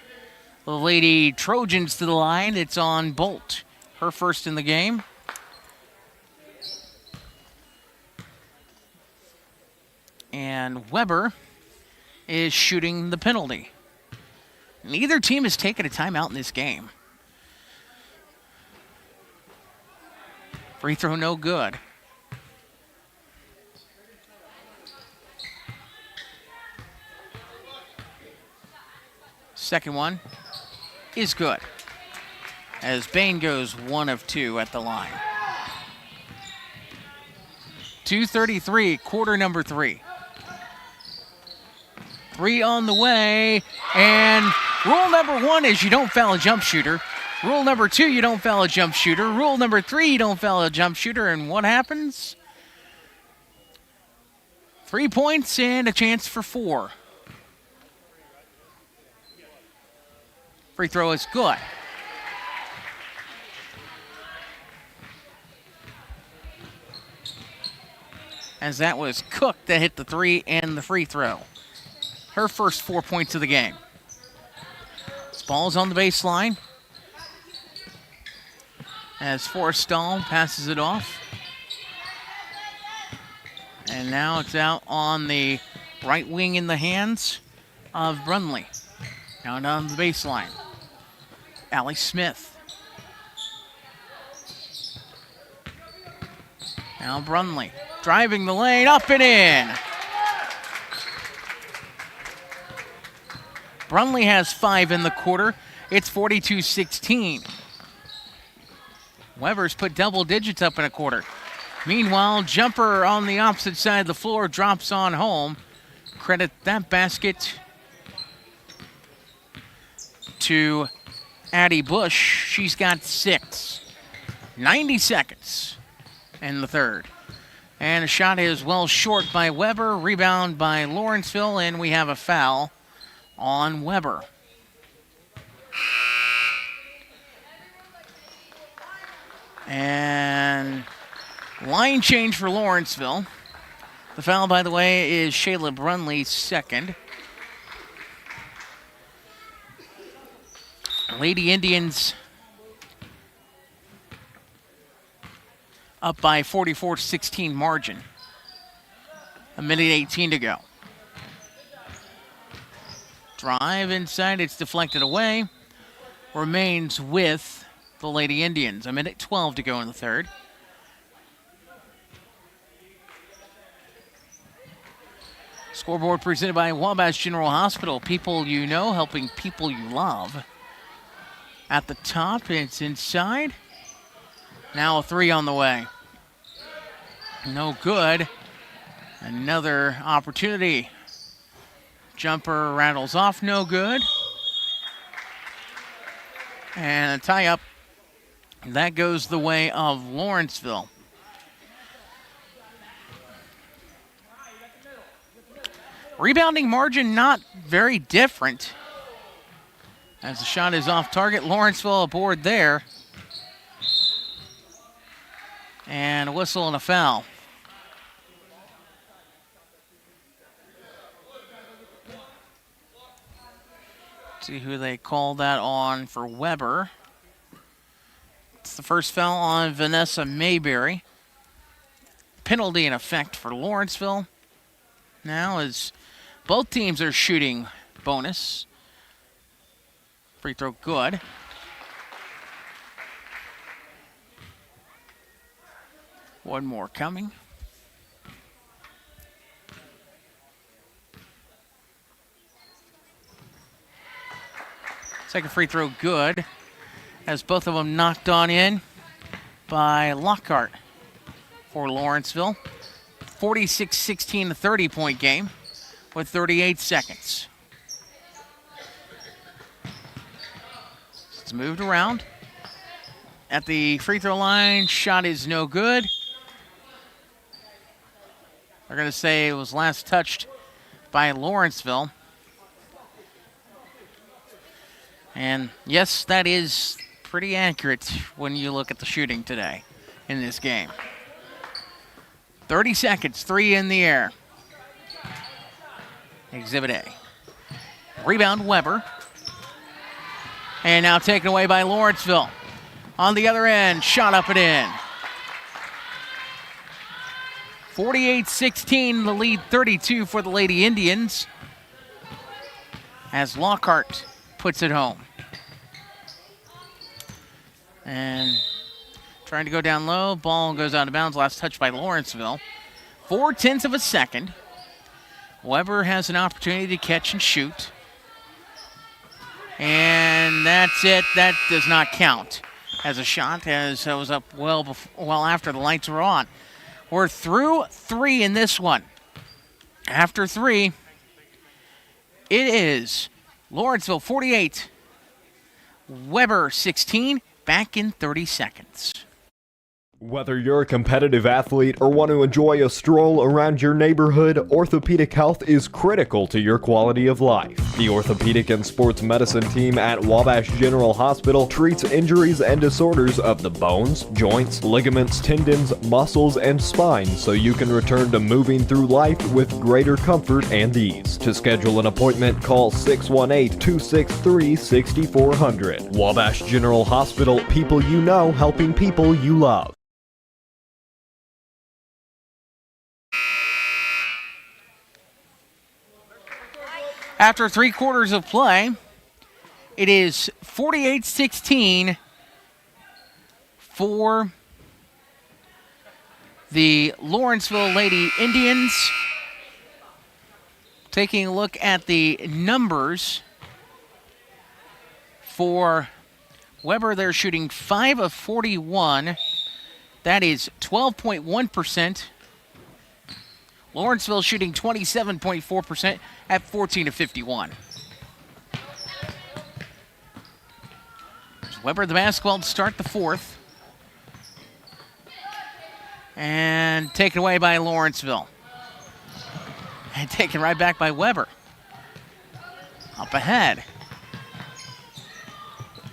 the Lady Trojans to the line. It's on Bolt, her first in the game. And Weber is shooting the penalty. Neither team has taken a timeout in this game. Free throw no good. Second one is good, as Bain goes 1 of 2 at the line. 2:33, quarter number 3. 3 on the way, and rule number 1 is you don't foul a jump shooter. Rule number 2, you don't foul a jump shooter. Rule number 3, you don't foul a jump shooter, and what happens? 3 points and a chance for 4. Free throw is good. As that was Cook that hit the 3 and the free throw. Her first 4 points of the game. This ball's on the baseline. As Forrestal passes it off. And now it's out on the right wing in the hands of Brunley. Now down the baseline. Allie Smith. Now Brunley driving the lane, up and in. Brunley has 5 in the quarter. It's 42-16. Weber's put double digits up in a quarter. Meanwhile, jumper on the opposite side of the floor drops on home. Credit that basket to Addie Bush. She's got 6. 90 seconds in the third. And a shot is well short by Weber. Rebound by Lawrenceville, and we have a foul on Weber. And line change for Lawrenceville. The foul, by the way, is Shayla Brunley's second. Lady Indians up by 44-16 margin. 1:18 to go. Drive inside, it's deflected away. Remains with the Lady Indians. 1:12 to go in the third. Scoreboard presented by Wabash General Hospital. People you know, helping people you love. At the top, it's inside. Now a 3 on the way. No good. Another opportunity. Jumper rattles off, no good. And a tie-up. That goes the way of Lawrenceville. Rebounding margin not very different. As the shot is off target, Lawrenceville aboard there. And a whistle and a foul. See who they call that on for Weber. It's the first foul on Vanessa Mayberry. Penalty in effect for Lawrenceville. Now as both teams are shooting bonus. Free throw good. One more coming. Second free throw good, as both of them knocked on in by Lockhart for Lawrenceville. 46-16, a 30-point game with 38 seconds. It's moved around. At the free throw line, shot is no good. They're going to say it was last touched by Lawrenceville. And yes, that is pretty accurate when you look at the shooting today in this game. 30 seconds, 3 in the air. Exhibit A. Rebound, Weber. And now taken away by Lawrenceville. On the other end, shot up and in. 48-16, the lead 32 for the Lady Indians, as Lockhart puts it home. And trying to go down low, ball goes out of bounds, last touch by Lawrenceville. 0.4 of a second. Weber has an opportunity to catch and shoot. And that's it. That does not count as a shot, as it was up well after the lights were on. We're through 3 in this one. After 3, it is Lawrenceville 48, Weber 16, back in 30 seconds. Whether you're a competitive athlete or want to enjoy a stroll around your neighborhood, orthopedic health is critical to your quality of life. The orthopedic and sports medicine team at Wabash General Hospital treats injuries and disorders of the bones, joints, ligaments, tendons, muscles, and spine so you can return to moving through life with greater comfort and ease. To schedule an appointment, call 618-263-6400. Wabash General Hospital, people you know helping people you love. After 3 quarters of play, it is 48-16 for the Lawrenceville Lady Indians. Taking a look at the numbers for Weber, they're shooting 5 of 41. That is 12.1%. Lawrenceville shooting 27.4% at 14 of 51. There's Weber the basketball to start the 4th. And taken away by Lawrenceville. And taken right back by Weber. Up ahead.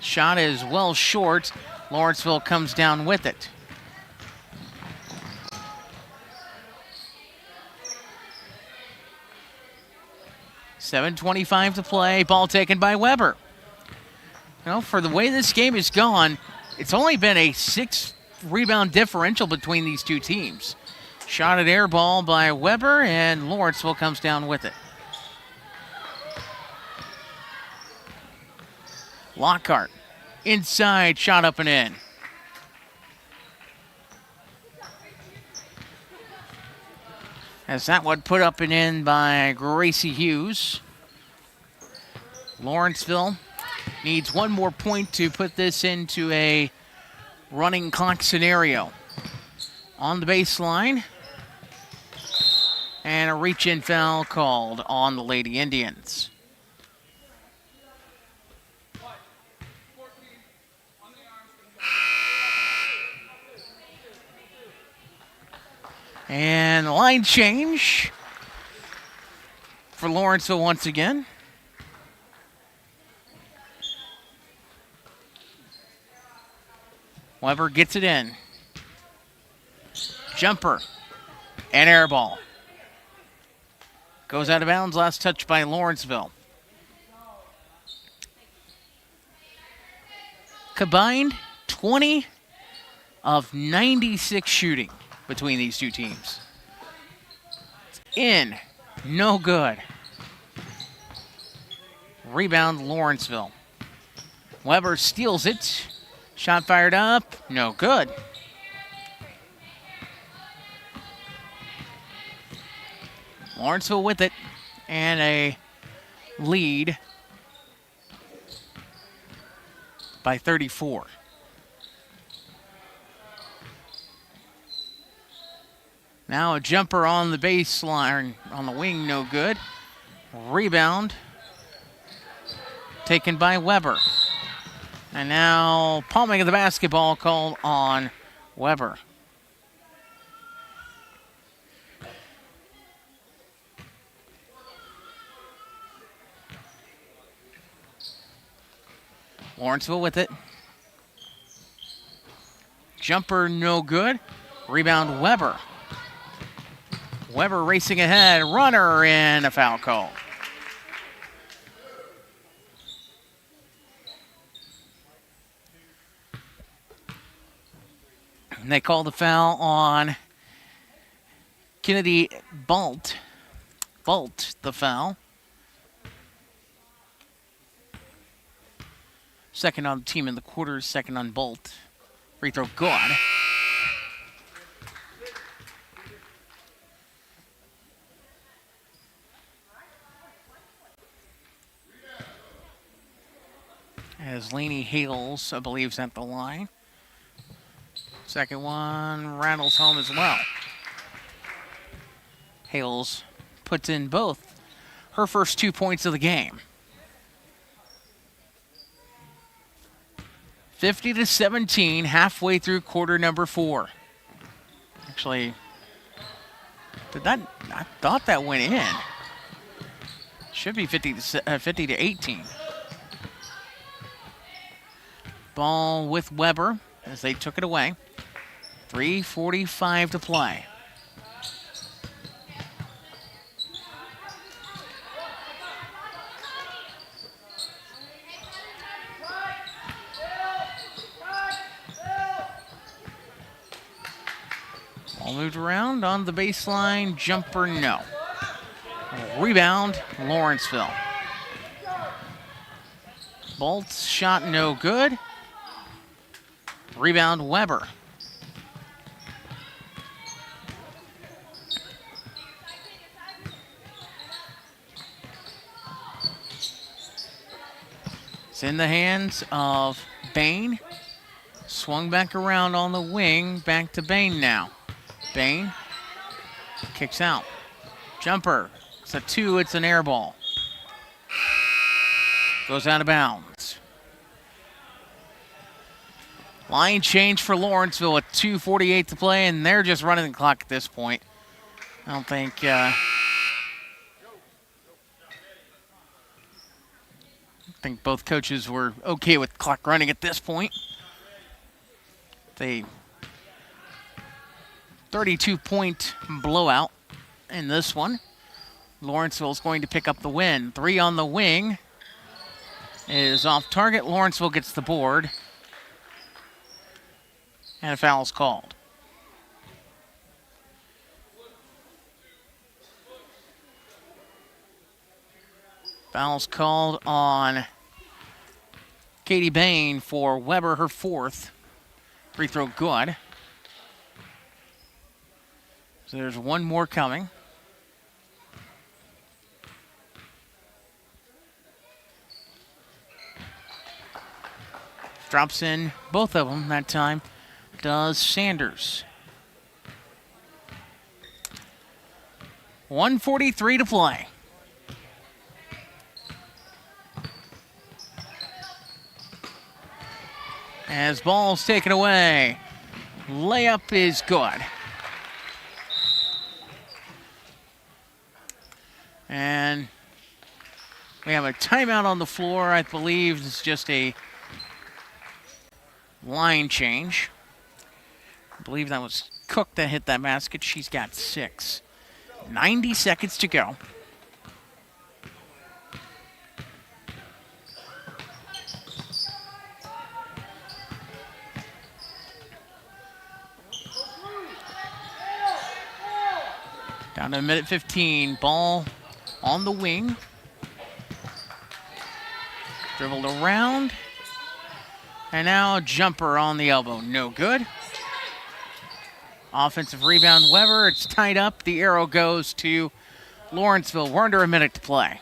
Shot is well short. Lawrenceville comes down with it. .7:25 to play. Ball taken by Weber. You know, for the way this game has gone, it's only been a 6-rebound differential between these two teams. Shot at air ball by Weber, and Lawrenceville comes down with it. Lockhart, inside, shot up and in. As that one put up and in by Gracie Hughes. Lawrenceville needs one more point to put this into a running clock scenario. On the baseline. And a reach-in foul called on the Lady Indians. And line change for Lawrenceville once again. Weber gets it in. Jumper and air ball. Goes out of bounds, last touch by Lawrenceville. Combined 20 of 96 shooting between these two teams. It's in, no good. Rebound, Lawrenceville. Weber steals it. Shot fired up, no good. Lawrenceville with it, and a lead by 34. Now a jumper on the baseline, on the wing, no good. Rebound taken by Weber. And now palming of the basketball called on Weber. Lawrenceville with it. Jumper no good. Rebound Weber. Weber racing ahead. Runner and a foul call. And they call the foul on Kennedy Bolt. Bolt the foul. Second on the team in the quarters, second on Bolt. Free throw good. As Laney Hales, I believe, is at the line. Second one rattles home as well. Hales puts in both her first 2 points of the game. 50-17, halfway through quarter number 4. Actually, I thought that went in. Should be 50-18. Ball with Weber as they took it away. 3:45 to play. Ball moved around on the baseline. Jumper, no. Rebound, Lawrenceville. Bolt's shot, no good. Rebound, Weber. It's in the hands of Bain. Swung back around on the wing. Back to Bain now. Bain kicks out. Jumper. It's a 2. It's an air ball. Goes out of bounds. Line change for Lawrenceville with 2:48 to play, and they're just running the clock at this point. I don't think both coaches were okay with clock running at this point. They 32-point blowout in this one. Lawrenceville's going to pick up the win. 3 on the wing is off target. Lawrenceville gets the board. And a foul's called. Foul's called on Katie Bain for Weber, her 4th. Free throw good. So there's one more coming. Drops in both of them that time. Does Sanders. 1:43 to play. As ball's taken away. Layup is good. And we have a timeout on the floor. I believe it's just a line change. I believe that was Cook that hit that basket. She's got 6. 90 seconds to go. Down to a minute 15. Ball on the wing. Dribbled around. And now a jumper on the elbow. No good. Offensive rebound, Weber. It's tied up. The arrow goes to Lawrenceville. We're under a minute to play.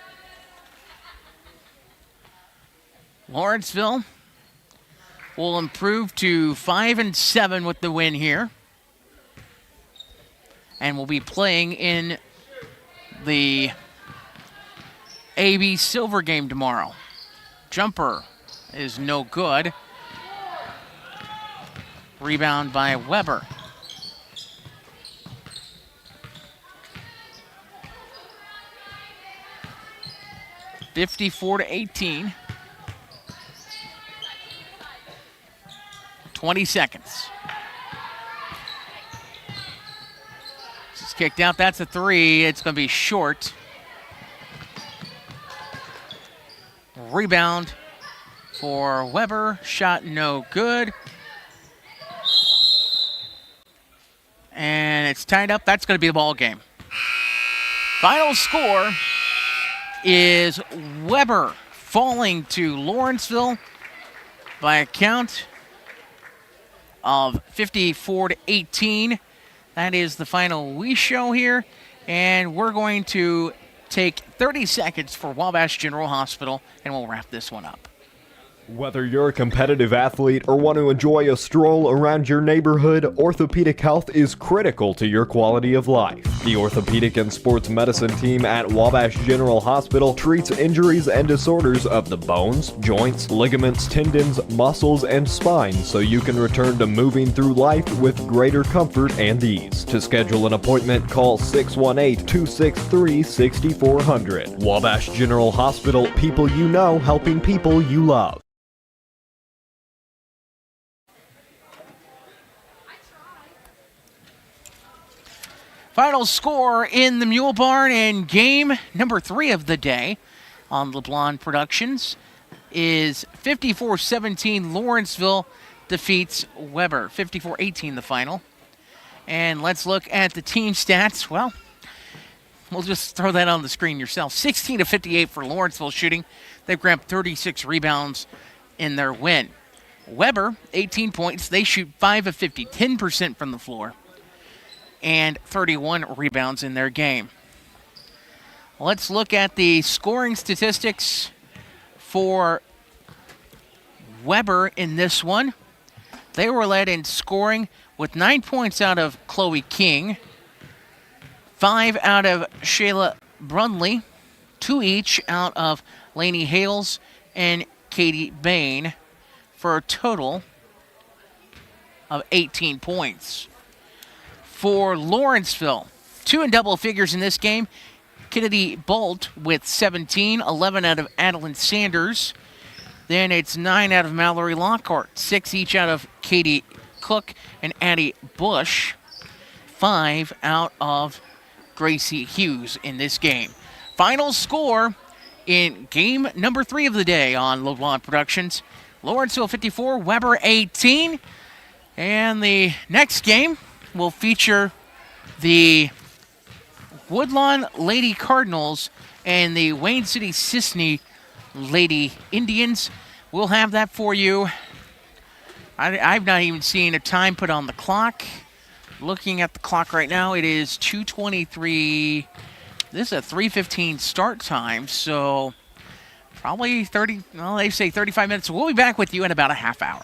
Lawrenceville will improve to 5-7 with the win here. And will be playing in the AB Silver game tomorrow. Jumper is no good. Rebound by Weber. (54-18). 20 seconds. This is kicked out. That's a three. It's going to be short. Rebound for Weber. Shot no good. And it's tied up. That's going to be the ball game. Final score is Weber falling to Lawrenceville by a count of 54-18. That is the final we show here. And we're going to take 30 seconds for Wabash General Hospital, and we'll wrap this one up. Whether you're a competitive athlete or want to enjoy a stroll around your neighborhood, orthopedic health is critical to your quality of life. The Orthopedic and Sports Medicine team at Wabash General Hospital treats injuries and disorders of the bones, joints, ligaments, tendons, muscles, and spine so you can return to moving through life with greater comfort and ease. To schedule an appointment, call 618-263-6400. Wabash General Hospital, people you know helping people you love. Final score in the Mule Barn in game number 3 of the day on LeBlanc Productions is 54-17. Lawrenceville defeats Weber. 54-18 the final. And let's look at the team stats. Well, we'll just throw that on the screen yourself. 16-58 for Lawrenceville shooting. They've grabbed 36 rebounds in their win. Weber, 18 points. They shoot 5 of 50, 10% from the floor, and 31 rebounds in their game. Let's look at the scoring statistics for Weber in this one. They were led in scoring with 9 points out of Chloe King, 5 out of Shayla Brundley, 2 each out of Lainey Hales and Katie Bain, for a total of 18 points. For Lawrenceville, 2 in double figures in this game. Kennedy Bolt with 17, 11 out of Adeline Sanders. Then it's 9 out of Mallory Lockhart, 6 each out of Katie Cook and Addie Bush, 5 out of Gracie Hughes in this game. Final score in game number 3 of the day on LeBlanc Productions. Lawrenceville 54, Weber 18. And the next game will feature the Woodlawn Lady Cardinals and the Wayne City Sisney Lady Indians. We'll have that for you. I've not even seen a time put on the clock. Looking at the clock right now, it is 2:23. This is a 3:15 start time, so probably 30, well, they say 35 minutes. We'll be back with you in about a half hour.